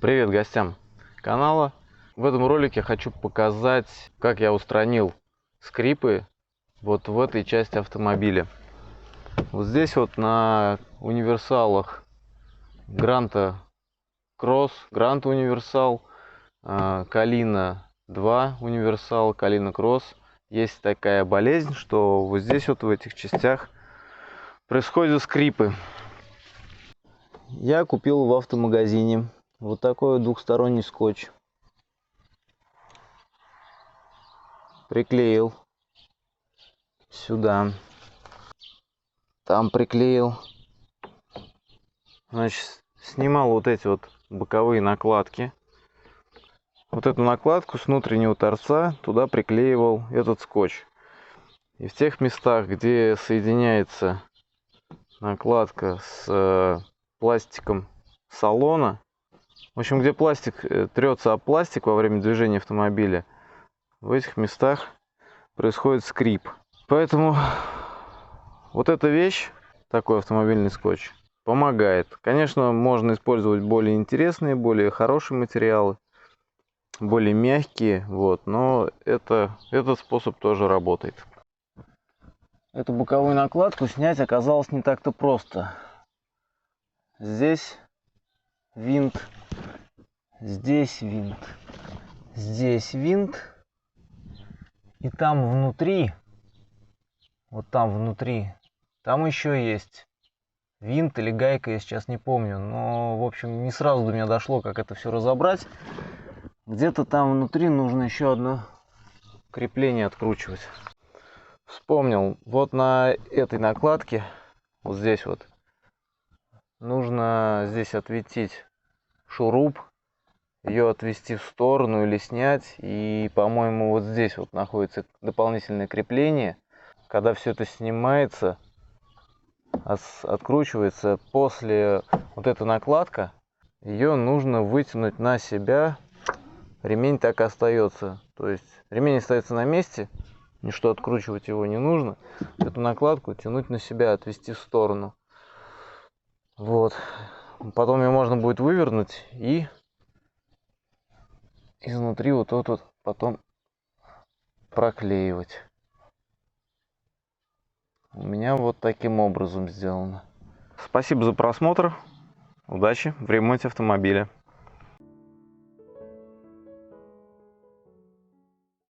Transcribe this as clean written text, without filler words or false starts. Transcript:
Привет гостям канала. В этом ролике хочу показать, как я устранил скрипы вот в этой части автомобиля. Вот здесь вот на универсалах Гранта Кросс, Грант Универсал, Калина 2 Универсал, Калина Кросс. Есть такая болезнь, что вот здесь вот в этих частях происходят скрипы. Я купил в автомагазине вот такой вот двухсторонний скотч. Приклеил сюда, там приклеил. Значит, снимал вот эти вот боковые накладки. Вот эту накладку с внутреннего торца туда приклеивал этот скотч. И в тех местах, где соединяется накладка с пластиком салона, в общем, где пластик трется об пластик во время движения автомобиля, в этих местах происходит скрип. Поэтому вот эта вещь, такой автомобильный скотч, помогает. Конечно, можно использовать более интересные, более хорошие материалы, более мягкие, вот, но этот способ тоже работает. Эту боковую накладку снять оказалось не так-то просто. Здесь винт, здесь винт, здесь винт, и там внутри, вот там внутри, там еще есть винт или гайка, я сейчас не помню, но в общем не сразу до меня дошло, как это все разобрать. Где-то там внутри нужно еще одно крепление откручивать. Вспомнил, вот на этой накладке, вот здесь вот, нужно здесь отвинтить шуруп, ее отвести в сторону или снять. И, по-моему, вот здесь вот находится дополнительное крепление. Когда все это снимается, откручивается, после вот эта накладка, ее нужно вытянуть на себя. Ремень так и остается. То есть ремень остается на месте, ничто откручивать его не нужно. Эту накладку тянуть на себя, отвести в сторону. Вот. Потом ее можно будет вывернуть и изнутри вот тут вот потом проклеивать. У меня вот таким образом сделано. Спасибо за просмотр. Удачи в ремонте автомобиля.